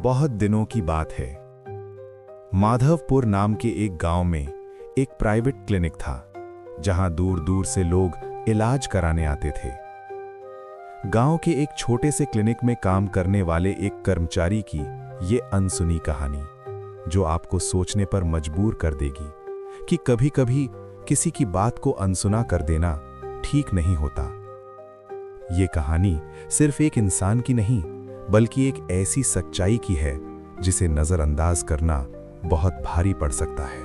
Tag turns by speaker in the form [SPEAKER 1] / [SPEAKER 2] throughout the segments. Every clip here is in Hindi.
[SPEAKER 1] बहुत दिनों की बात है। माधवपुर नाम के एक गांव में एक प्राइवेट क्लिनिक था, जहां दूर दूर से लोग इलाज कराने आते थे। गांव के एक छोटे से क्लिनिक में काम करने वाले एक कर्मचारी की ये अनसुनी कहानी, जो आपको सोचने पर मजबूर कर देगी कि कभी-कभी किसी की बात को अनसुना कर देना ठीक नहीं होता। ये कहानी सिर्फ एक इंसान की नहीं, बल्कि एक ऐसी सच्चाई की है जिसे नजरअंदाज करना बहुत भारी पड़ सकता है।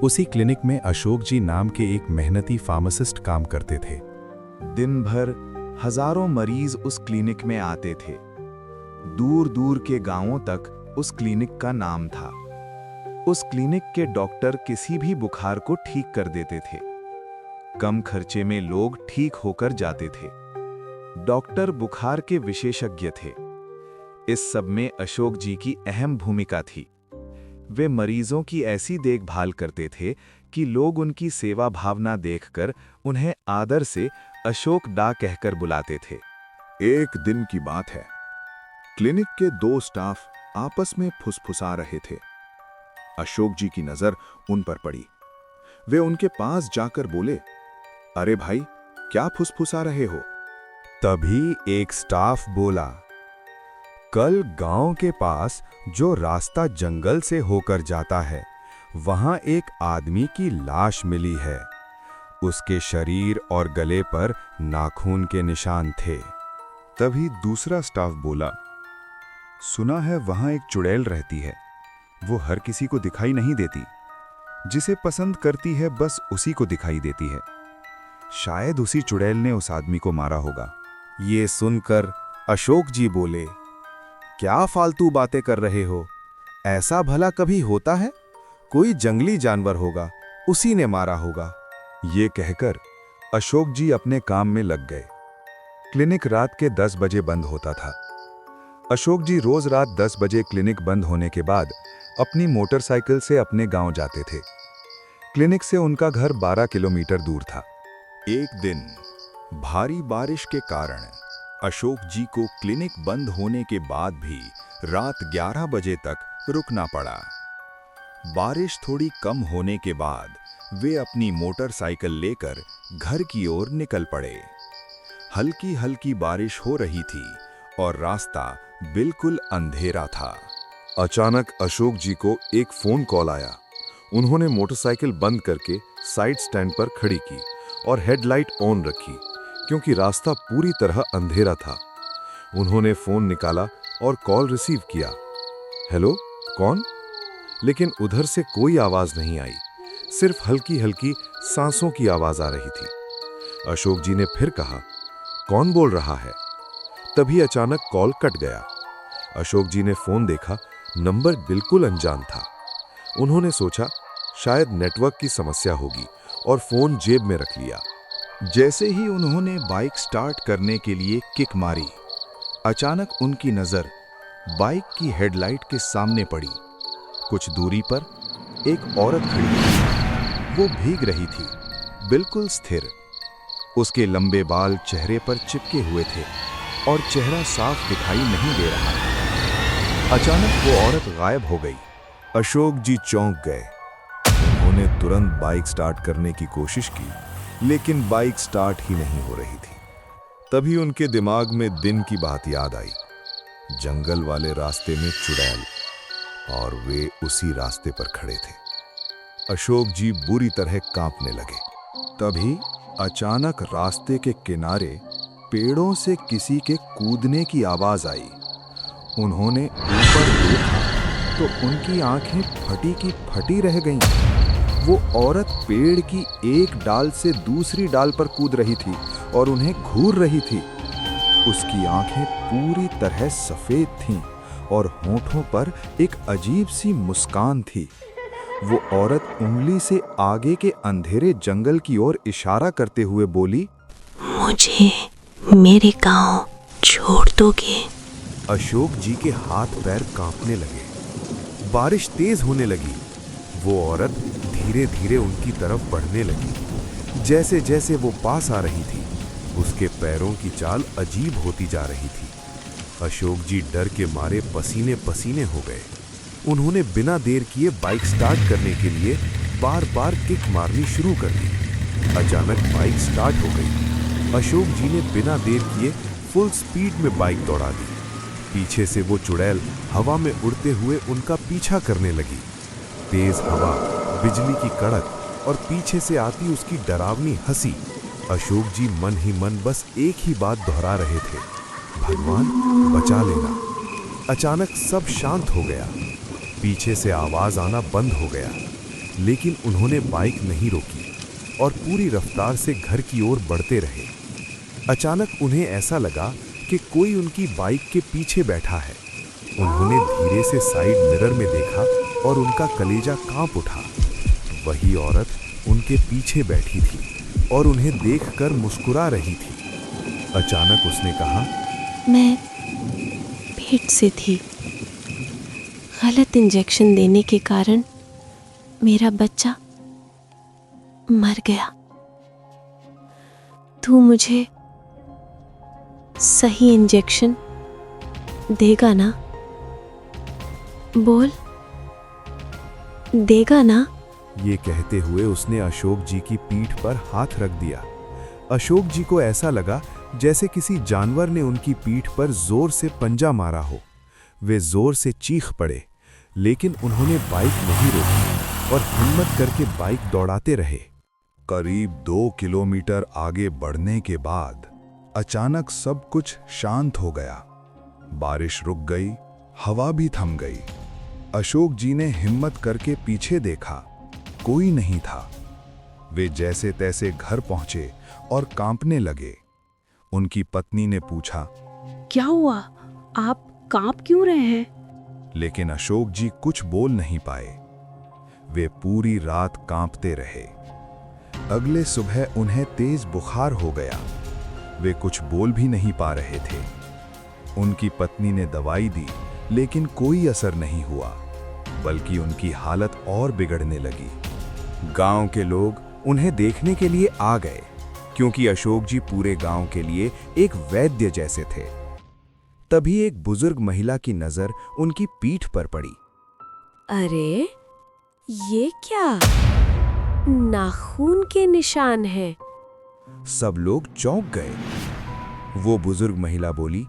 [SPEAKER 1] उसी क्लिनिक में अशोक जी नाम के एक मेहनती फार्मासिस्ट काम करते थे।
[SPEAKER 2] दिन भर हजारों मरीज उस क्लिनिक में आते थे। दूर दूर के गांवों तक उस क्लिनिक का नाम था। उस क्लिनिक के डॉक्टर किसी भी बुखार को ठीक कर देते थे। कम खर्चे में लोग ठीक होकर जाते थे। डॉक्टर बुखार के विशेषज्ञ थे। इस सब में अशोक जी की अहम भूमिका थी। वे मरीजों की ऐसी देखभाल करते थे कि लोग उनकी सेवा भावना देखकर उन्हें आदर से अशोक डा कहकर बुलाते थे।
[SPEAKER 3] एक दिन की बात है। क्लिनिक के दो स्टाफ आपस में फुसफुसा रहे थे। अशोक जी की नजर उन पर पड़ी। वे उनके पास जाकर बोले, अरे भाई, क्या फुसफुसा रहे हो?
[SPEAKER 1] तभी एक स्टाफ बोला, कल गांव के पास जो रास्ता जंगल से होकर जाता है, वहां एक आदमी की लाश मिली है। उसके शरीर और गले पर नाखून के निशान थे।
[SPEAKER 3] तभी दूसरा स्टाफ बोला, सुना है वहां एक चुड़ैल रहती है। वो हर किसी को दिखाई नहीं देती। जिसे पसंद करती है बस उसी को दिखाई देती है। शायद उसी चुड़ैल ने उस आदमी को मारा होगा।
[SPEAKER 1] ये सुनकर अशोक जी बोले, क्या फालतू बातें कर रहे हो? ऐसा भला कभी होता है? कोई जंगली जानवर होगा, उसी ने मारा होगा।
[SPEAKER 3] ये कहकर अशोक जी अपने काम में लग गए। क्लिनिक रात के 10 बजे बंद होता था। अशोक जी रोज रात 10 बजे क्लिनिक बंद होने के बाद अपनी मोटरसाइकिल से अपने गांव जाते थे। क्लिनिक से उनका घर 12 किलोमीटर दूर था। एक दिन भारी बारिश के कारण अशोक जी को क्लिनिक बंद होने के बाद भी रात 11 बजे तक रुकना पड़ा। बारिश थोड़ी कम होने के बाद वे अपनी मोटरसाइकिल लेकर घर की ओर निकल पड़े। हल्की हल्की बारिश हो रही थी और रास्ता बिल्कुल अंधेरा था। अचानक अशोक जी को एक फोन कॉल आया। उन्होंने मोटरसाइकिल बंद करके साइड स्टैंड पर खड़ी की और हेडलाइट ऑन रखी, क्योंकि रास्ता पूरी तरह अंधेरा था। उन्होंने फोन निकाला और कॉल रिसीव किया। हेलो, कौन? लेकिन उधर से कोई आवाज नहीं आई, सिर्फ हल्की हल्की सांसों की आवाज आ रही थी। अशोक जी ने फिर कहा, कौन बोल रहा है? तभी अचानक कॉल कट गया। अशोक जी ने फोन देखा, नंबर बिल्कुल अनजान था। उन्होंने सोचा शायद नेटवर्क की समस्या होगी और फोन जेब में रख लिया।
[SPEAKER 2] जैसे ही उन्होंने बाइक स्टार्ट करने के लिए किक मारी, अचानक उनकी नजर बाइक की हेडलाइट के सामने पड़ी। कुछ दूरी पर एक औरत खड़ी थी। वो भीग रही थी, बिल्कुल स्थिर। उसके लंबे बाल चेहरे पर चिपके हुए थे और चेहरा साफ दिखाई नहीं दे रहा था। अचानक वो औरत गायब हो गई।
[SPEAKER 3] अशोक जी चौंक गए। उन्होंने तुरंत बाइक स्टार्ट करने की कोशिश की, लेकिन बाइक स्टार्ट ही नहीं हो रही थी। तभी उनके दिमाग में दिन की बात याद आई। जंगल वाले रास्ते में चुड़ैल, और वे उसी रास्ते पर खड़े थे। अशोक जी बुरी तरह कांपने लगे। तभी अचानक रास्ते के किनारे पेड़ों से किसी के कूदने की आवाज आई। उन्होंने ऊपर देखा तो उनकी आंखें फटी की फटी रह गईं। वो औरत पेड़ की एक डाल से दूसरी डाल पर कूद रही थी और उन्हें घूर रही थी। उसकी आंखें पूरी तरह सफेद थीं और होठों पर एक अजीब सी मुस्कान थी। वो औरत उंगली से आगे के अंधेरे जंगल की ओर इशारा करते हुए बोली,
[SPEAKER 4] मुझे मेरे गांव छोड़ दोगे?
[SPEAKER 1] अशोक जी के हाथ पैर कांपने लगे। बारिश तेज होने लगी। वो औरत धीरे धीरे उनकी तरफ बढ़ने लगी। जैसे जैसे वो पास आ रही थी, उसके पैरों की चाल अजीब होती जा रही थी। अशोक जी डर के मारे पसीने पसीने हो गए। उन्होंने बिना देर किए बाइक स्टार्ट करने के लिए बार बार किक मारनी शुरू कर दी। अचानक बाइक स्टार्ट हो गई। अशोक जी ने बिना देर किए फुल स्पीड में बाइक दौड़ा दी। पीछे से वो चुड़ैल हवा में उड़ते हुए उनका पीछा करने लगी। तेज हवा, बिजली की कड़क और पीछे से आती उसकी डरावनी हंसी। अशोक जी मन ही मन बस एक ही बात दोहरा रहे थे, भगवान बचा लेना। अचानक सब शांत हो गया। पीछे से आवाज आना बंद हो गया, लेकिन उन्होंने बाइक नहीं रोकी और पूरी रफ्तार से घर की ओर बढ़ते रहे। अचानक उन्हें ऐसा लगा कि कोई उनकी बाइक के पीछे बैठा है। उन्होंने धीरे से साइड मिरर में देखा और उनका कलेजा कांप उठा। वही औरत उनके पीछे बैठी थी और उन्हें देखकर मुस्कुरा रही थी। अचानक उसने कहा,
[SPEAKER 4] मैं पेट से थी। गलत इंजेक्शन देने के कारण मेरा बच्चा मर गया। तू मुझे सही इंजेक्शन देगा ना? बोल, देगा ना?
[SPEAKER 1] ये कहते हुए उसने अशोक जी की पीठ पर हाथ रख दिया। अशोक जी को ऐसा लगा जैसे किसी जानवर ने उनकी पीठ पर जोर से पंजा मारा हो। वे जोर से चीख पड़े, लेकिन उन्होंने बाइक नहीं रोकी और हिम्मत करके बाइक दौड़ाते रहे।
[SPEAKER 3] करीब 2 किलोमीटर आगे बढ़ने के बाद अचानक सब कुछ शांत हो गया। बारिश रुक गई, हवा भी थम गई। अशोक जी ने हिम्मत करके पीछे देखा, कोई नहीं था। वे जैसे तैसे घर पहुंचे और कांपने लगे। उनकी पत्नी ने पूछा,
[SPEAKER 5] क्या हुआ? आप कांप क्यों रहे हैं?
[SPEAKER 3] लेकिन अशोक जी कुछ बोल नहीं पाए। वे पूरी रात कांपते रहे। अगले सुबह उन्हें तेज बुखार हो गया। वे कुछ बोल भी नहीं पा रहे थे। उनकी पत्नी ने दवाई दी, लेकिन कोई असर नहीं हुआ, बल्कि उनकी हालत और बिगड़ने लगी। गांव के लोग उन्हें देखने के लिए आ गए, क्योंकि अशोक जी पूरे गांव के लिए एक वैद्य जैसे थे। तभी एक बुजुर्ग महिला की नजर उनकी पीठ पर पड़ी।
[SPEAKER 5] अरे, ये क्या? नाखून के निशान हैं।
[SPEAKER 3] सब लोग चौंक गए। वो बुजुर्ग महिला बोली,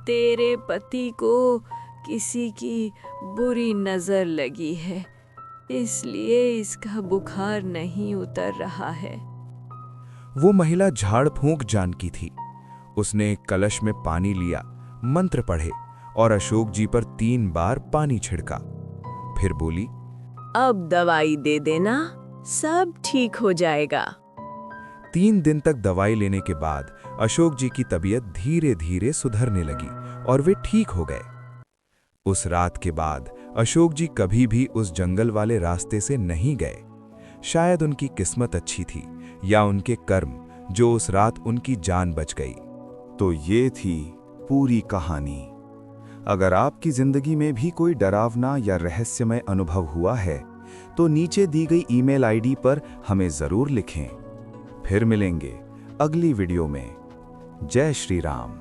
[SPEAKER 5] तेरे पति को किसी की बुरी नजर लगी है, इसलिए इसका बुखार नहीं उतर रहा है।
[SPEAKER 3] वो महिला झाड़ फूंक जान की थी। उसने एक कलश में पानी लिया, मंत्र पढ़े और अशोक जी पर 3 बार पानी छिड़का। फिर बोली,
[SPEAKER 5] अब दवाई दे देना, सब ठीक हो जाएगा।
[SPEAKER 3] 3 दिन तक दवाई लेने के बाद अशोक जी की तबीयत धीरे धीरे सुधरने लगी और वे ठीक हो गए। उस रात के बाद अशोक जी कभी भी उस जंगल वाले रास्ते से नहीं गए। शायद उनकी किस्मत अच्छी थी या उनके कर्म, जो उस रात उनकी जान बच गई। तो ये थी पूरी कहानी। अगर आपकी जिंदगी में भी कोई डरावना या रहस्यमय अनुभव हुआ है, तो नीचे दी गई ईमेल आईडी पर हमें जरूर लिखें। फिर मिलेंगे अगली वीडियो में। जय श्री राम।